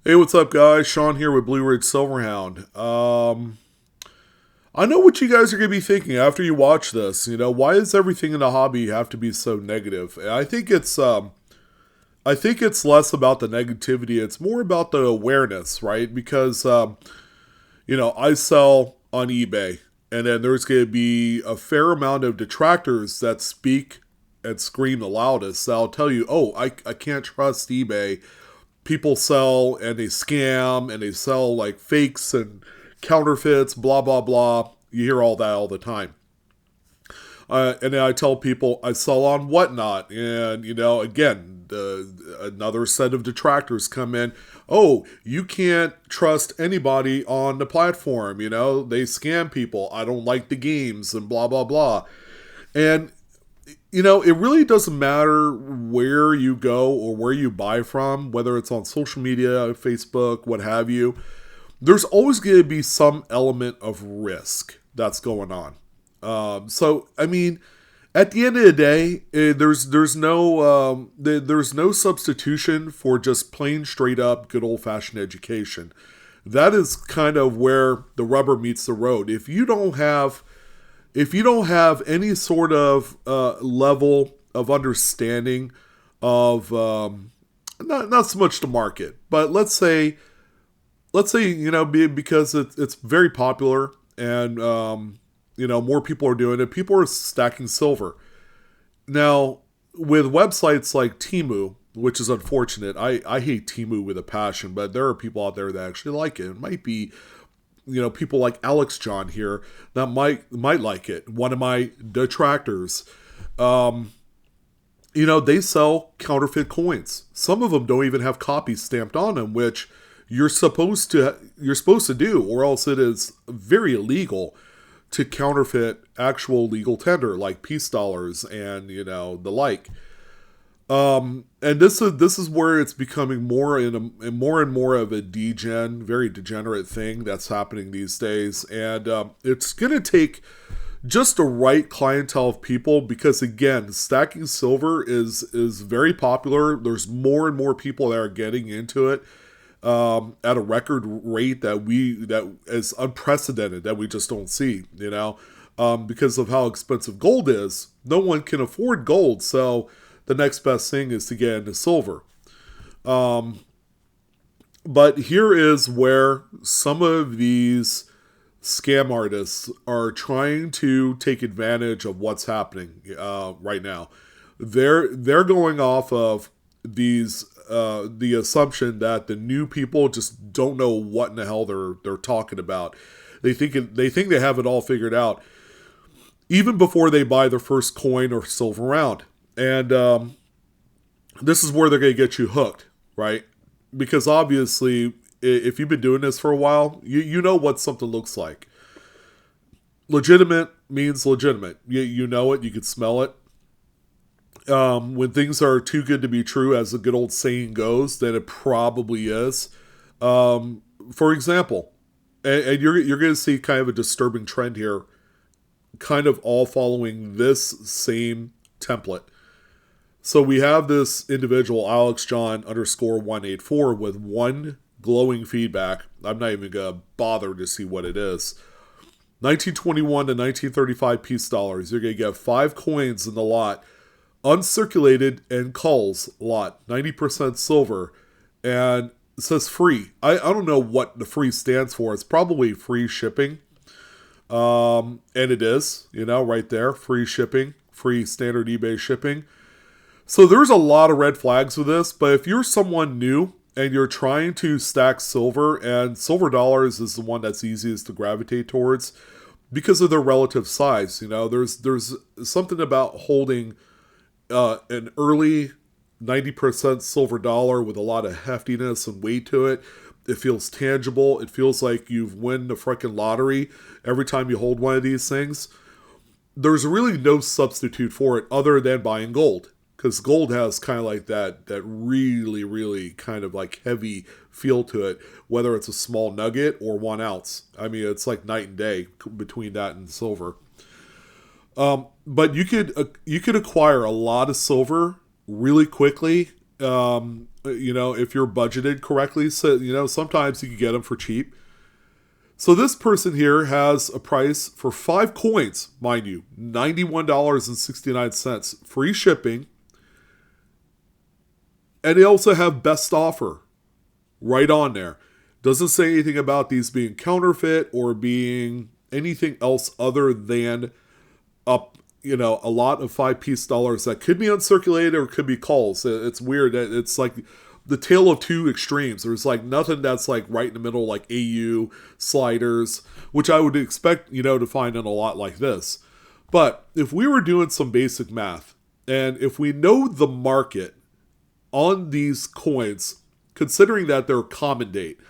Hey, what's up, guys? Sean here with Blue Ridge Silverhound. I know what you guys are going to be thinking after you watch this. Why does everything in the hobby have to be so negative? And I think it's less about the negativity. It's more about the awareness, right? Because I sell on eBay, and then there's going to be a fair amount of detractors that speak and scream the loudest. That'll tell you, oh, I can't trust eBay. People sell and they scam and they sell like fakes and counterfeits, blah, blah, blah. You hear all that all the time. And then I tell people I sell on whatnot. And, again, another set of detractors come in. Oh, you can't trust anybody on the platform. They scam people. I don't like the games and blah, blah, blah. And it really doesn't matter where you go or where you buy from, whether it's on social media, Facebook, what have you. There's always going to be some element of risk that's going on. At the end of the day, there's no substitution for just plain straight up good old fashioned education. That is kind of where the rubber meets the road. If you don't have any sort of level of understanding of not so much the market, but let's say because it's very popular and more people are doing it. People are stacking silver now with websites like Temu, which is unfortunate. I hate Temu with a passion, but there are people out there that actually like it. It might be people like Alex John here that might like it. One of my detractors, they sell counterfeit coins. Some of them don't even have copies stamped on them, which you're supposed to do, or else it is very illegal to counterfeit actual legal tender like peace dollars and the like. And this is where it's becoming more and more of a very degenerate thing that's happening these days, and it's gonna take just the right clientele of people because again, stacking silver is very popular. There's more and more people that are getting into it at a record rate that is unprecedented that we just don't see. Because of how expensive gold is, no one can afford gold, so the next best thing is to get into silver. But here is where some of these scam artists are trying to take advantage of what's happening right now. They're going off of the assumption that the new people just don't know what in the hell they're talking about. They think they have it all figured out even before they buy their first coin or silver round. And this is where they're going to get you hooked, right? Because obviously, if you've been doing this for a while, you know what something looks like. Legitimate means legitimate. You know it. You can smell it. When things are too good to be true, as the good old saying goes, then it probably is. For example, and you're going to see kind of a disturbing trend here, kind of all following this same template. So we have this individual, Alex John _184, with one glowing feedback. I'm not even going to bother to see what it is. 1921 to 1935 peace dollars. You're going to get 5 coins in the lot. Uncirculated and culls lot. 90% silver. And it says free. I don't know what the free stands for. It's probably free shipping. And it is, right there. Free shipping. Free standard eBay shipping. So there's a lot of red flags with this, but if you're someone new and you're trying to stack silver, and silver dollars is the one that's easiest to gravitate towards because of their relative size. There's something about holding an early 90% silver dollar with a lot of heftiness and weight to it. It feels tangible. It feels like you've won the freaking lottery every time you hold one of these things. There's really no substitute for it other than buying gold. Because gold has kind of like that really, really kind of like heavy feel to it, whether it's a small nugget or 1 ounce. I mean, it's like night and day between that and silver. But you could acquire a lot of silver really quickly if you're budgeted correctly. So, sometimes you can get them for cheap. So this person here has a price for 5 coins, mind you, $91.69, free shipping. And they also have best offer right on there. Doesn't say anything about these being counterfeit or being anything else other than a lot of 5-piece dollars that could be uncirculated or could be calls. It's weird. It's like the tale of two extremes. There's like nothing that's like right in the middle, like AU sliders, which I would expect, to find in a lot like this. But if we were doing some basic math, and if we know the market on these coins, considering that they're common date,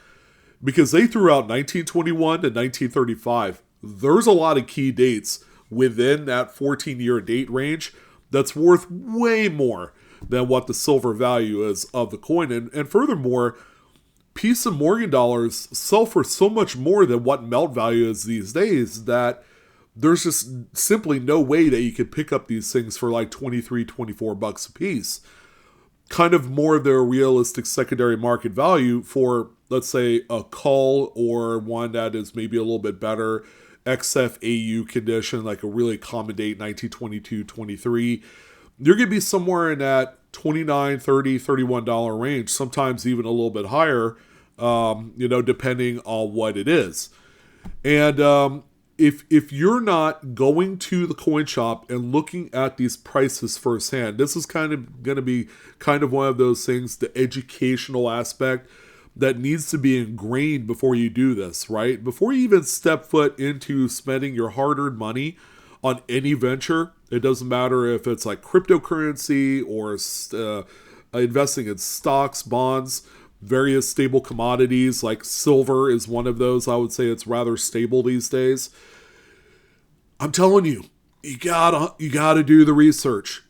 because they threw out 1921 to 1935, there's a lot of key dates within that 14-year date range that's worth way more than what the silver value is of the coin. And furthermore, piece of Morgan dollars sell for so much more than what melt value is these days that there's just simply no way that you could pick up these things for like 23, 24 bucks a piece. Kind of more of their realistic secondary market value for, let's say, a call or one that is maybe a little bit better XFAU condition, like a really common date, 1922, 23. You're going to be somewhere in that $29, $30, $31 range, sometimes even a little bit higher, depending on what it is. And if you're not going to the coin shop and looking at these prices firsthand, this is kind of going to be kind of one of those things, the educational aspect that needs to be ingrained before you do this, right? Before you even step foot into spending your hard-earned money on any venture, it doesn't matter if it's like cryptocurrency or investing in stocks, bonds, various stable commodities, like silver is one of those. I would say it's rather stable these days. I'm telling you, you gotta do the research.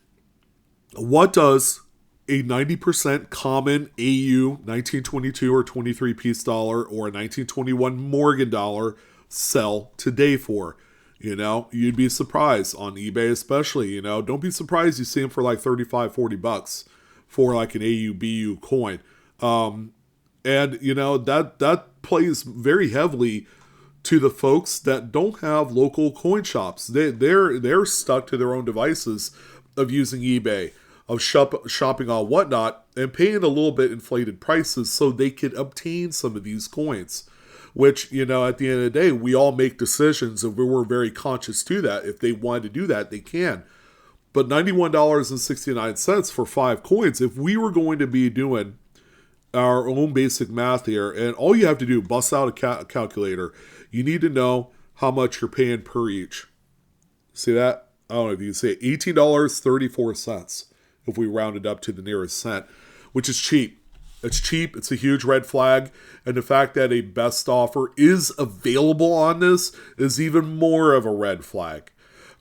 What does a 90% common AU 1922 or 23 piece dollar or a 1921 Morgan dollar sell today for? You'd be surprised on eBay, especially, don't be surprised you see them for like 35, 40 bucks for like an AU-BU coin. That plays very heavily to the folks that don't have local coin shops. They're stuck to their own devices of using eBay, of shopping on whatnot, and paying a little bit inflated prices so they can obtain some of these coins. Which, at the end of the day, we all make decisions and we're very conscious to that. If they want to do that, they can. But $91.69 for 5 coins, if we were going to be doing our own basic math here, and all you have to do, bust out a calculator, you need to know how much you're paying per each. See that? I don't know if you can say $18.34 if we round it up to the nearest cent, which is cheap. It's cheap. It's a huge red flag. And the fact that a best offer is available on this is even more of a red flag.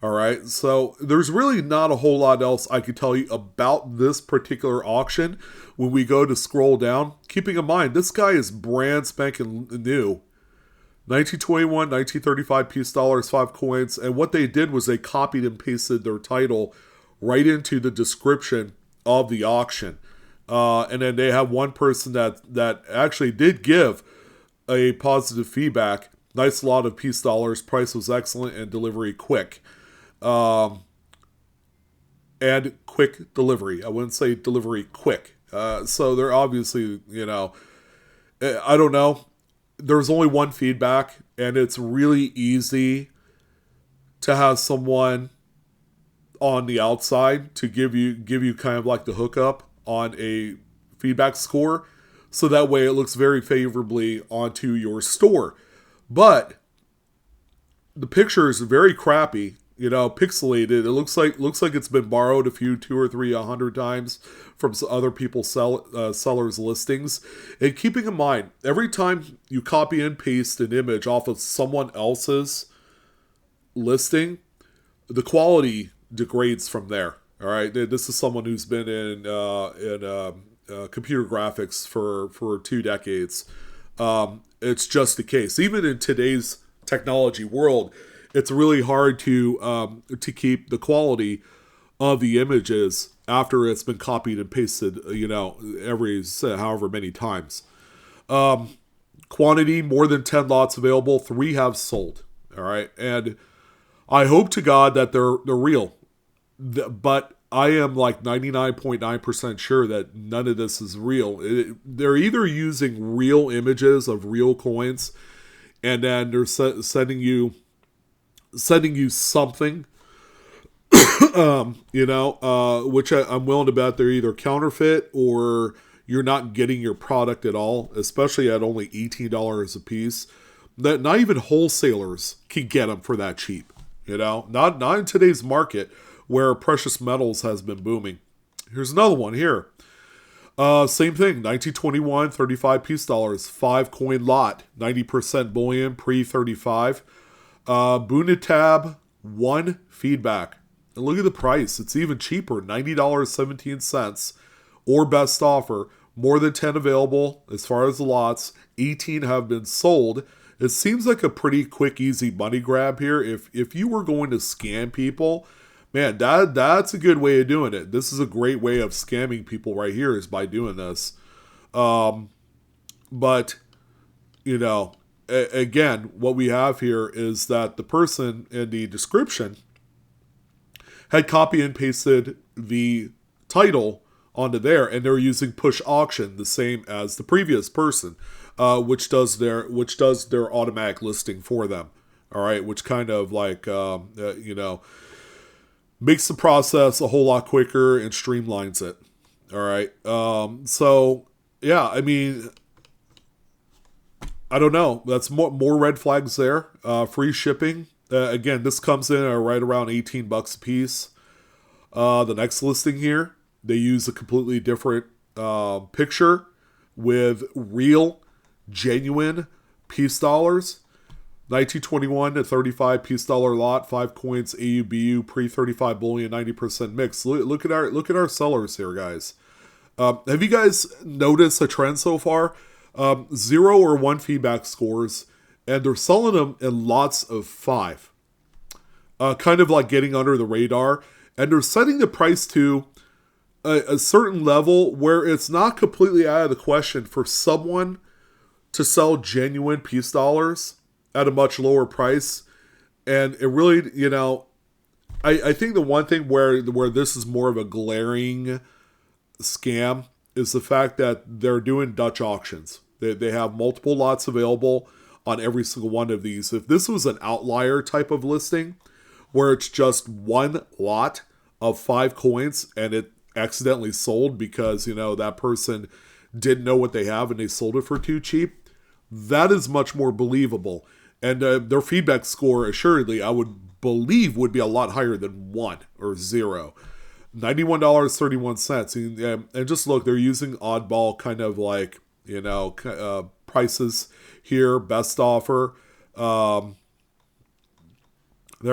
All right. So there's really not a whole lot else I could tell you about this particular auction when we go to scroll down. Keeping in mind, this guy is brand spanking new. 1921, 1935 piece dollars, 5 coins. And what they did was they copied and pasted their title right into the description of the auction. And then they have one person that actually did give a positive feedback. Nice lot of piece dollars. Price was excellent and delivery quick. And quick delivery. I wouldn't say delivery quick. So they're obviously, I don't know. There's only one feedback, and it's really easy to have someone on the outside to give you kind of like the hookup on a feedback score, so that way it looks very favorably onto your store. But the picture is very crappy, pixelated. It looks like it's been borrowed a few, 2 or 3, 100 times from other people's sellers' listings. And keeping in mind, every time you copy and paste an image off of someone else's listing, the quality degrades from there. All right, this is someone who's been in computer graphics for 2 decades. It's just the case. Even in today's technology world, it's really hard to keep the quality of the images after it's been copied and pasted, every however many times. Quantity, more than 10 lots available, 3 have sold. All right. And I hope to God that they're real. But I am like 99.9% sure that none of this is real. They're either using real images of real coins, and then they're sending you something, which I'm willing to bet they're either counterfeit or you're not getting your product at all, especially at only $18 a piece. That not even wholesalers can get them for that cheap. Not in today's market where precious metals has been booming. Here's another one here. Same thing, 1921, 35 piece dollars, 5 coin lot, 90% bullion, pre-35. Bunitab, 1 feedback. And look at the price. It's even cheaper, $90.17, or best offer. More than 10 available as far as the lots. 18 have been sold. It seems like a pretty quick, easy money grab here. If you were going to scam people, man, that's a good way of doing it. This is a great way of scamming people right here, is by doing this. But, again, what we have here is that the person in the description had copy and pasted the title onto there, and they're using push auction, the same as the previous person, which does their automatic listing for them. All right, which kind of like makes the process a whole lot quicker and streamlines it. All right, so yeah, I mean, I don't know. That's more red flags there. Free shipping. Again, this comes in at right around $18 a piece. The next listing here, they use a completely different picture with real, genuine piece dollars. 1921 to 35 piece dollar lot, 5 coins, AUBU, pre-35 bullion, 90% mix. Look at our sellers here, guys. Have you guys noticed a trend so far? 0 or 1 feedback scores, and they're selling them in lots of 5. Kind of like getting under the radar, and they're setting the price to a certain level where it's not completely out of the question for someone to sell genuine piece dollars at a much lower price. And it really, I think the one thing where this is more of a glaring scam is the fact that they're doing Dutch auctions. They have multiple lots available on every single one of these. If this was an outlier type of listing where it's just one lot of 5 coins and it accidentally sold because, that person didn't know what they have and they sold it for too cheap, that is much more believable. And their feedback score, assuredly, I would believe would be a lot higher than 1 or 0. $91.31. And just look, they're using oddball kind of like, prices here, best offer. There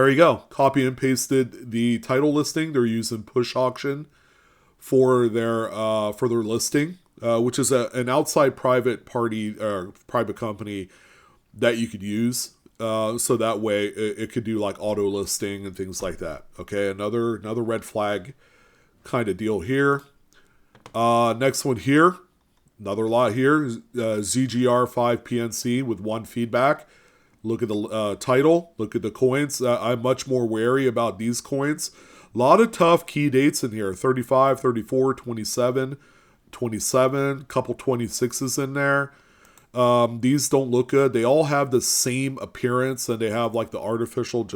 you go. Copy and pasted the title listing. They're using push auction for their listing, which is an outside private party or private company that you could use. So that way it could do like auto listing and things like that. Okay, another red flag kind of deal here. Next one here. Another lot here. ZGR5 PNC with 1 feedback. Look at the title. Look at the coins. I'm much more wary about these coins. A lot of tough key dates in here. 35, 34, 27, 27. Couple 26s in there. These don't look good. They all have the same appearance, and they have like the artificial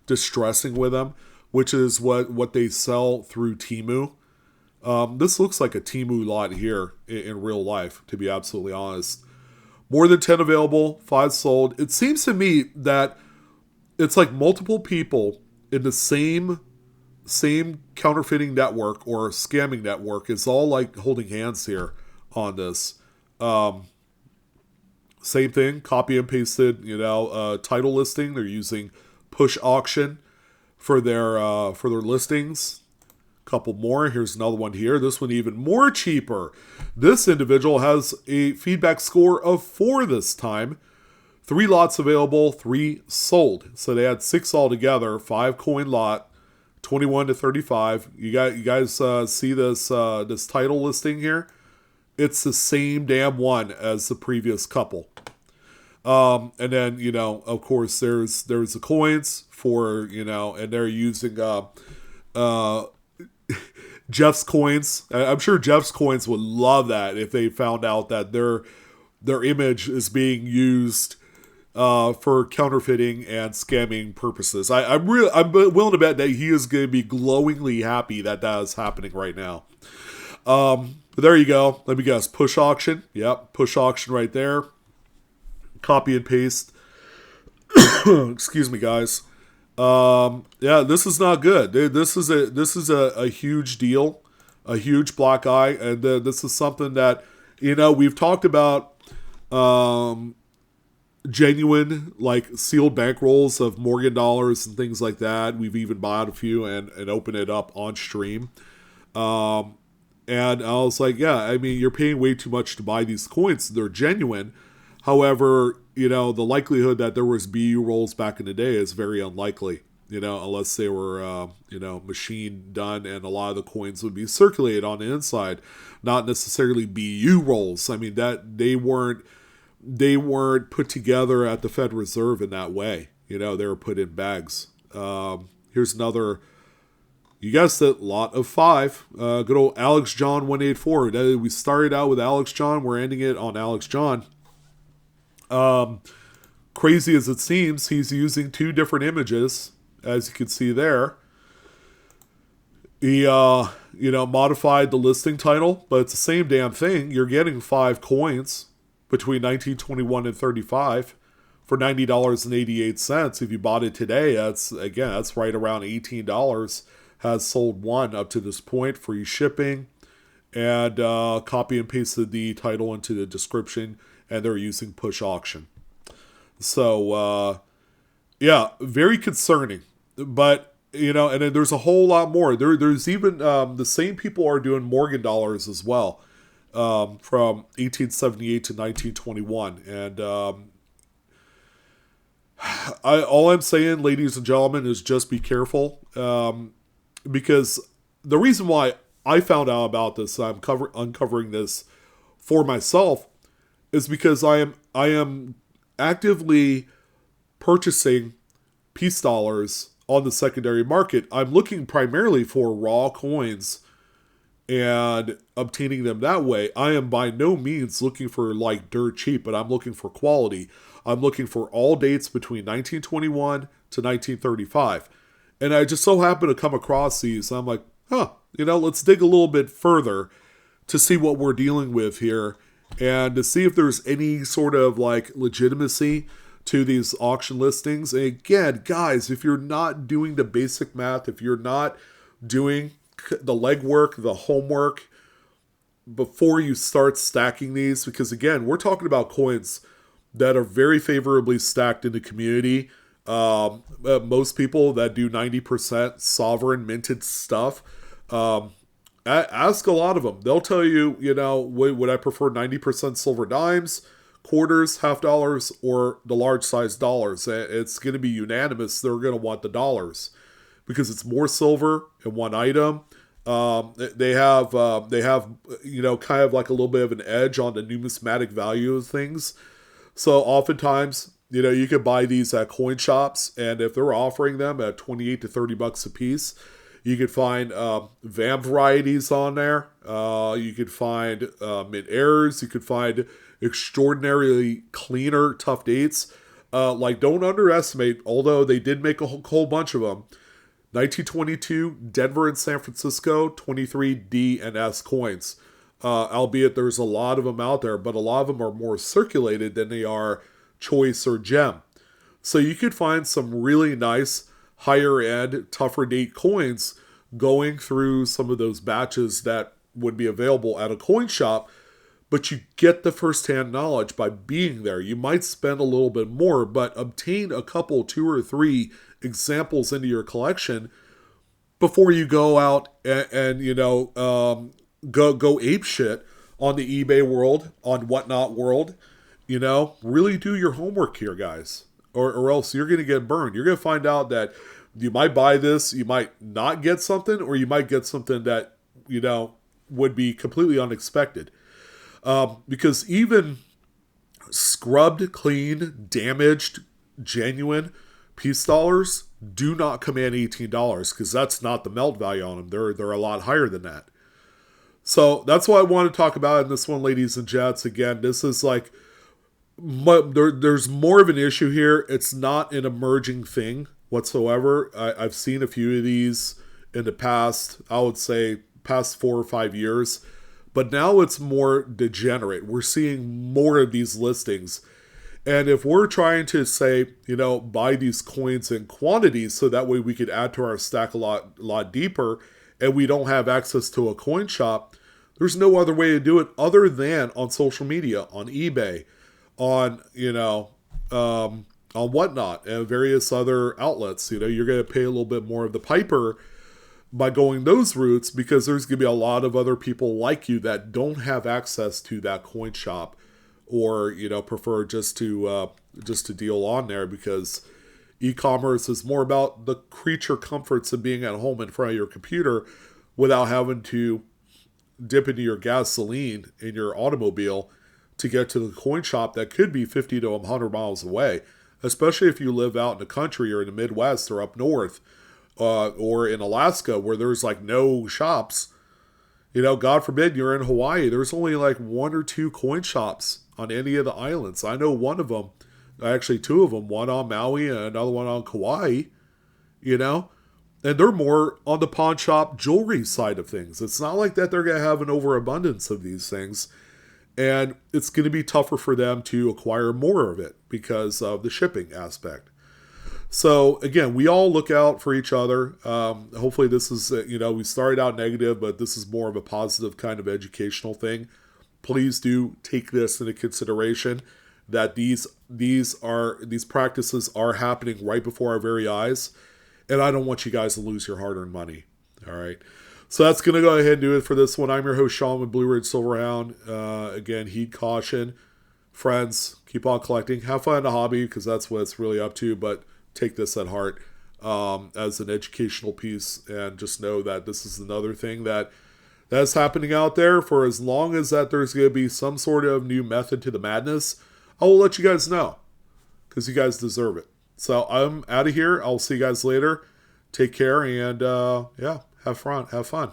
distressing with them, which is what they sell through Temu. This looks like a Temu lot here in real life, to be absolutely honest. More than 10 available, 5 sold. It seems to me that it's like multiple people in the same counterfeiting network or scamming network is all like holding hands here on this. Same thing, copy and pasted, title listing. They're using push auction for their listings. Couple more. Here's another one here. This one even more cheaper. This individual has a feedback score of 4 this time. 3 lots available, 3 sold. So they had 6 altogether. 5 coin lot, 21 to 35. You guys see this title listing here? It's the same damn one as the previous couple. And then, of course, there's the coins for, and they're using Jeff's coins. I'm sure Jeff's coins would love that if they found out that their image is being used for counterfeiting and scamming purposes. I'm willing to bet that he is going to be glowingly happy that is happening right now. But there you go. Let me guess. Push auction. Yep, push auction right there. Copy and paste. Excuse me, guys. Yeah, this is not good. This is a huge deal, a huge black eye, and this is something that we've talked about. Genuine, like, sealed bankrolls of Morgan dollars and things like that. We've even bought a few and opened it up on stream. And I was like, yeah, I mean, you're paying way too much to buy these coins. They're genuine. However, the likelihood that there was BU rolls back in the day is very unlikely, unless they were, machine done, and a lot of the coins would be circulated on the inside, not necessarily BU rolls. I mean, that they weren't put together at the Federal Reserve in that way. They were put in bags. Here's another, you guessed it, lot of 5. Good old Alex John 184. We started out with Alex John. We're ending it on Alex John. Crazy as it seems, he's using 2 different images, as you can see there. He, modified the listing title, but it's the same damn thing. You're getting 5 coins between 1921 and 35 for $90.88. If you bought it today, that's right around $18. Has sold 1 up to this point, free shipping, and copy and pasted the title into the description, and they're using push auction. So, yeah, very concerning. But, and then there's a whole lot more. There's even, the same people are doing Morgan dollars as well, from 1878 to 1921. And all I'm saying, ladies and gentlemen, is just be careful. Because the reason why I found out about this, I'm uncovering this for myself, is because I am actively purchasing peace dollars on the secondary market. I'm looking primarily for raw coins and obtaining them that way. I am by no means looking for like dirt cheap, but I'm looking for quality. I'm looking for all dates between 1921 to 1935. And I just so happen to come across these. I'm like, let's dig a little bit further to see what we're dealing with here, and to see if there's any sort of like legitimacy to these auction listings. And again, guys, if you're not doing the basic math, if you're not doing the legwork, the homework before you start stacking these, because again, we're talking about coins that are very favorably stacked in the community. Most people that do 90% sovereign minted stuff, ask a lot of them. They'll tell you, would I prefer 90% silver dimes, quarters, half dollars, or the large size dollars? It's going to be unanimous. They're going to want the dollars because it's more silver in one item. They have kind of like a little bit of an edge on the numismatic value of things. So oftentimes, you can buy these at coin shops, and if they're offering them at $28 to $30 a piece, you could find VAM varieties on there. You could find mid-airs. You could find extraordinarily cleaner tough dates. Don't underestimate, although they did make a whole bunch of them, 1922 Denver and San Francisco 23 D and S coins. Albeit there's a lot of them out there, but a lot of them are more circulated than they are choice or gem. So you could find some really nice higher end, tougher date coins going through some of those batches that would be available at a coin shop, but you get the first-hand knowledge by being there. You might spend a little bit more, but obtain a couple, 2 or 3 examples into your collection before you go out and go ape shit on the eBay world, on Whatnot world. Really do your homework here, guys, or else you're going to get burned. You're going to find out that You might buy this, you might not get something, or you might get something that, would be completely unexpected. Because even scrubbed, clean, damaged, genuine peace dollars do not command $18 because that's not the melt value on them. They're a lot higher than that. So that's what I want to talk about in this one, ladies and gents. Again, this is like, there's more of an issue here. It's not an emerging thing whatsoever. I've seen a few of these in the past, I would say past 4 or 5 years, but now it's more degenerate. We're seeing more of these listings. And if we're trying to say, buy these coins in quantities so that way we could add to our stack a lot deeper, and we don't have access to a coin shop, there's no other way to do it other than on social media, on eBay, on, on whatnot, and various other outlets. You're going to pay a little bit more of the piper by going those routes because there's going to be a lot of other people like you that don't have access to that coin shop, or prefer just to deal on there, because e-commerce is more about the creature comforts of being at home in front of your computer without having to dip into your gasoline in your automobile to get to the coin shop that could be 50 to 100 miles away, especially if you live out in the country or in the Midwest or up north, or in Alaska where there's like no shops. God forbid you're in Hawaii, there's only like 1 or 2 coin shops on any of the islands. I know one of them, actually 2 of them, one on Maui and another one on Kauai, and they're more on the pawn shop jewelry side of things. It's not like that they're going to have an overabundance of these things, and it's going to be tougher for them to acquire more of it because of the shipping aspect. So again, we all look out for each other. Hopefully this is, we started out negative, but this is more of a positive kind of educational thing. Please do take this into consideration, that these practices are happening right before our very eyes. And I don't want you guys to lose your hard-earned money. All right. So that's going to go ahead and do it for this one. I'm your host, Sean with Blue Ridge Silverhound. Again, heed caution. Friends, keep on collecting. Have fun in the hobby because that's what it's really up to. But take this at heart as an educational piece, and just know that this is another thing that's happening out there. For as long as that there's going to be some sort of new method to the madness, I will let you guys know because you guys deserve it. So I'm out of here. I'll see you guys later. Take care, and have fun.